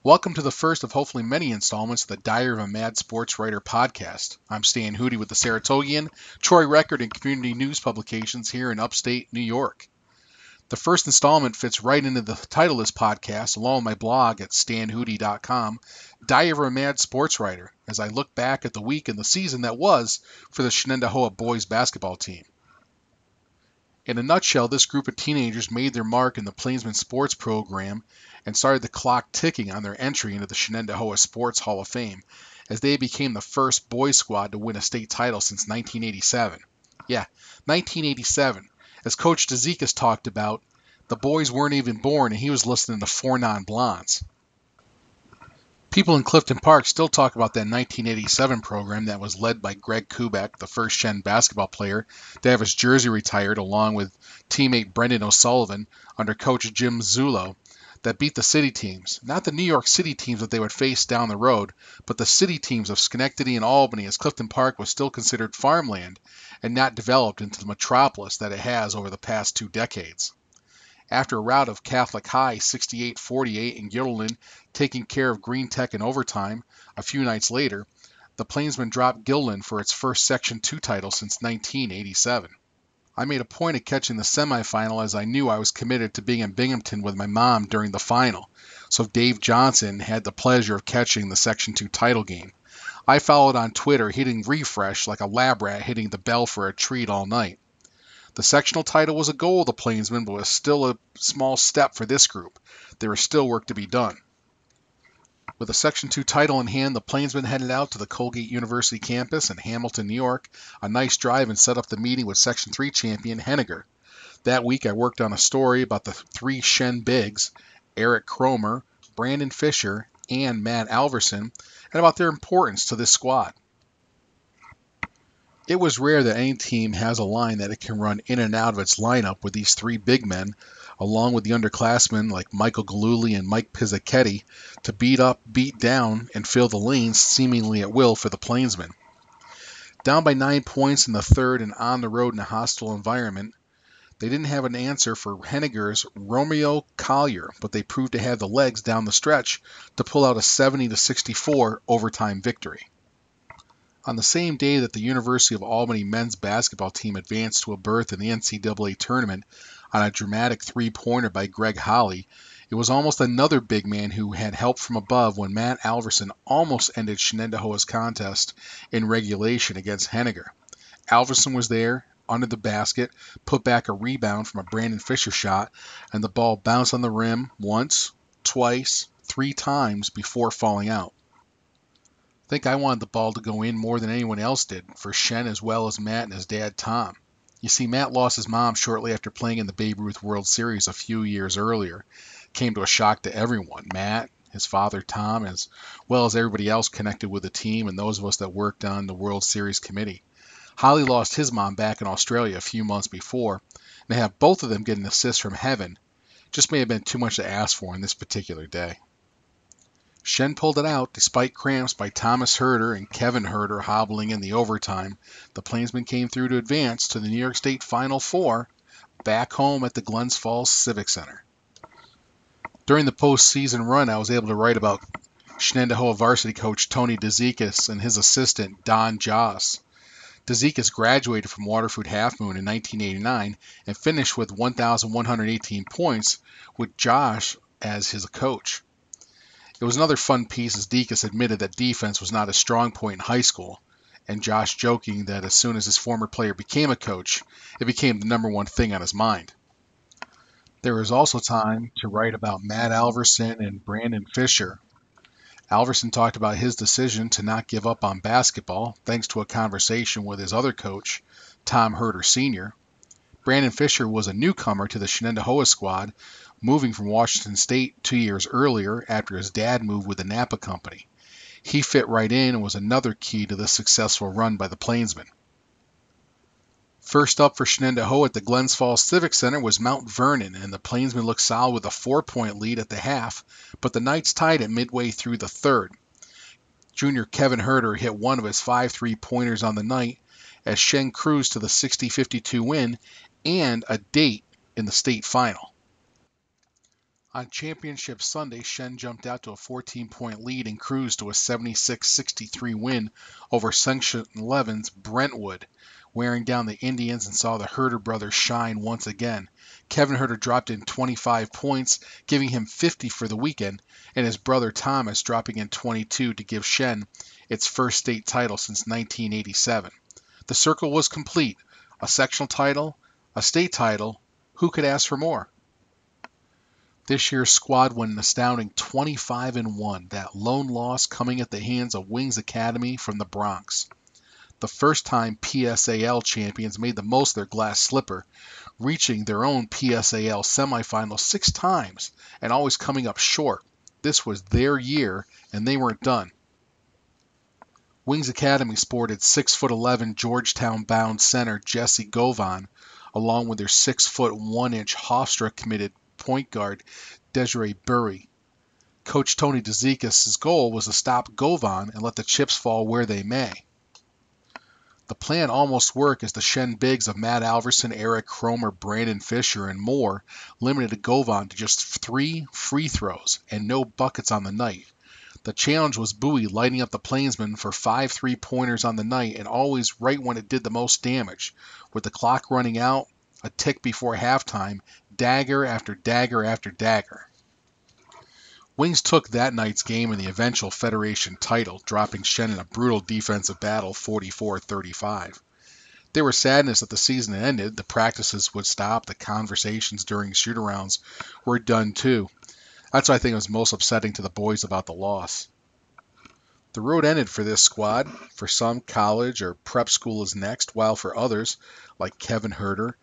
Welcome to the first of hopefully many installments of the Diary of a Mad Sportswriter podcast. I'm Stan Hudy with the Saratogian, Troy Record, and community news publications here in upstate New York. The first installment fits right into the title of this podcast, along with my blog at stanhudy.com, Diary of a Mad Sportswriter, as I look back at the week and the season that was for the Shenendehowa boys basketball team. In a nutshell, this group of teenagers made their mark in the Plainsman sports program and started the clock ticking on their entry into the Shenendehowa Sports Hall of Fame, as they became the first boys squad to win a state title since 1987. Yeah, 1987. As Coach DeZikas talked about, the boys weren't even born and he was listening to Four Non-Blondes. People in Clifton Park still talk about that 1987 program that was led by Greg Kubek, the first Shen Basketball player to have his jersey retired, along with teammate Brendan O'Sullivan under coach Jim Zullo, that beat the city teams. Not the New York City teams that they would face down the road, but the city teams of Schenectady and Albany, as Clifton Park was still considered farmland and not developed into the metropolis that it has over the past 2 decades. After a rout of Catholic High 68-48 in Gilderland taking care of Green Tech in overtime, a few nights later, the Plainsmen dropped Gilderland for its first Section 2 title since 1987. I made a point of catching the semifinal as I knew I was committed to being in Binghamton with my mom during the final, so Dave Johnson had the pleasure of catching the Section 2 title game. I followed on Twitter, hitting refresh like a lab rat hitting the bell for a treat all night. The sectional title was a goal of the Plainsmen, but was still a small step for this group. There was still work to be done. With a Section 2 title in hand, the Plainsmen headed out to the Colgate University campus in Hamilton, New York, a nice drive, and set up the meeting with Section 3 champion Henniger. That week I worked on a story about the 3 Shen Bigs, Eric Cromer, Brandon Fisher, and Matt Alverson, and about their importance to this squad. It was rare that any team has a line that it can run in and out of its lineup with these 3 big men, along with the underclassmen like Michael Galuli and Mike Pizzacchetti, to beat up, beat down, and fill the lanes seemingly at will for the Plainsmen. Down by 9 points in the third and on the road in a hostile environment, they didn't have an answer for Henniger's Romeo Collier, but they proved to have the legs down the stretch to pull out a 70-64 overtime victory. On the same day that the University of Albany men's basketball team advanced to a berth in the NCAA tournament on a dramatic 3-pointer by Greg Holly, it was almost another big man who had help from above when Matt Alverson almost ended Shenendehowa's contest in regulation against Henniger. Alverson was there, under the basket, put back a rebound from a Brandon Fisher shot, and the ball bounced on the rim once, twice, 3 times before falling out. I think I wanted the ball to go in more than anyone else did, for Shen as well as Matt and his dad Tom. You see, Matt lost his mom shortly after playing in the Babe Ruth World Series a few years earlier. It came to a shock to everyone, Matt, his father Tom, as well as everybody else connected with the team and those of us that worked on the World Series committee. Holly lost his mom back in Australia a few months before, and to have both of them get an assist from heaven just may have been too much to ask for on this particular day. Shen pulled it out despite cramps by Thomas Herder and Kevin Herder hobbling in the overtime. The Plainsmen came through to advance to the New York State Final Four, back home at the Glens Falls Civic Center. During the postseason run, I was able to write about Shenendehowa varsity coach Tony DeZikas and his assistant Don Joss. DeZikas graduated from Waterford Half Moon in 1989 and finished with 1,118 points with Josh as his coach. It was another fun piece as Deacon's admitted that defense was not a strong point in high school, and Josh joking that as soon as his former player became a coach, it became the number one thing on his mind. There was also time to write about Matt Alverson and Brandon Fisher. Alverson talked about his decision to not give up on basketball thanks to a conversation with his other coach, Tom Herder Sr. Brandon Fisher was a newcomer to the Shenendehowa squad, moving from Washington State 2 years earlier after his dad moved with the Napa Company. He fit right in and was another key to the successful run by the Plainsmen. First up for Shenendehowa at the Glens Falls Civic Center was Mount Vernon, and the Plainsmen looked solid with a 4-point lead at the half, but the Knights tied it midway through the third. Junior Kevin Herder hit one of his 5 3-pointers on the night as Shen cruised to the 60-52 win and a date in the state final. On Championship Sunday, Shen jumped out to a 14-point lead and cruised to a 76-63 win over Section 11's Brentwood, wearing down the Indians and saw the Herder brothers shine once again. Kevin Herder dropped in 25 points, giving him 50 for the weekend, and his brother Thomas dropping in 22 to give Shen its first state title since 1987. The circle was complete. A sectional title, a state title. Who could ask for more? This year's squad went an astounding 25-1, that lone loss coming at the hands of Wings Academy from the Bronx. The first-time PSAL champions made the most of their glass slipper, reaching their own PSAL semifinal 6 times and always coming up short. This was their year, and they weren't done. Wings Academy sported 6'11" Georgetown-bound center Jesse Govan, along with their 6'1" Hofstra-committed point guard Desiree Burry. Coach Tony DeZekis' goal was to stop Govan and let the chips fall where they may. The plan almost worked as the Shen bigs of Matt Alverson, Eric Cromer, Brandon Fisher, and more limited Govan to just 3 free throws and no buckets on the night. The challenge was Bowie lighting up the Plainsmen for 5 3-pointers on the night, and always right when it did the most damage. With the clock running out, a tick before halftime, dagger after dagger after dagger. Wings took that night's game in the eventual Federation title, dropping Shen in a brutal defensive battle 44-35. There was sadness that the season had ended, the practices would stop, the conversations during shoot-arounds were done too. That's what I think was most upsetting to the boys about the loss. The road ended for this squad. For some, college or prep school is next, while for others, like Kevin Herder,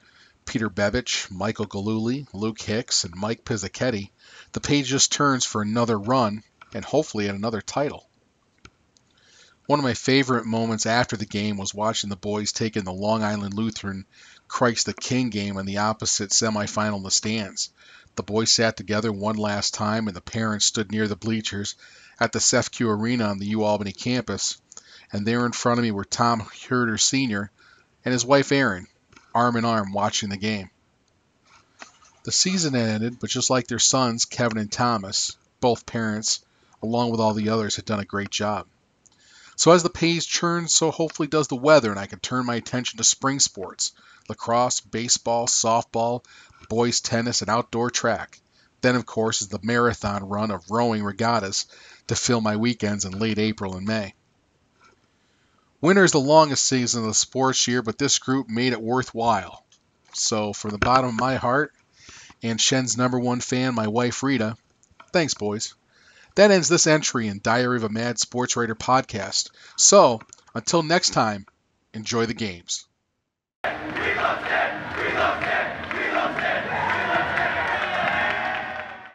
Peter Bevich, Michael Galuli, Luke Hicks, and Mike Pizzacchetti, the page just turns for another run and hopefully at another title. One of my favorite moments after the game was watching the boys take in the Long Island Lutheran Christ the King game in the opposite semifinal in the stands. The boys sat together one last time, and the parents stood near the bleachers at the CEFCU Arena on the UAlbany campus. And there in front of me were Tom Herder Sr. and his wife Erin, arm in arm, watching the game. The season ended, but just like their sons, Kevin and Thomas, both parents, along with all the others, had done a great job. So as the page churns, so hopefully does the weather, and I can turn my attention to spring sports, lacrosse, baseball, softball, boys tennis, and outdoor track. Then, of course, is the marathon run of rowing regattas to fill my weekends in late April and May. Winter is the longest season of the sports year, but this group made it worthwhile. So from the bottom of my heart, and Shen's #1 fan, my wife Rita, thanks, boys. That ends this entry in Diary of a Mad Sportswriter podcast. So, until next time, enjoy the games. We love that. We love that.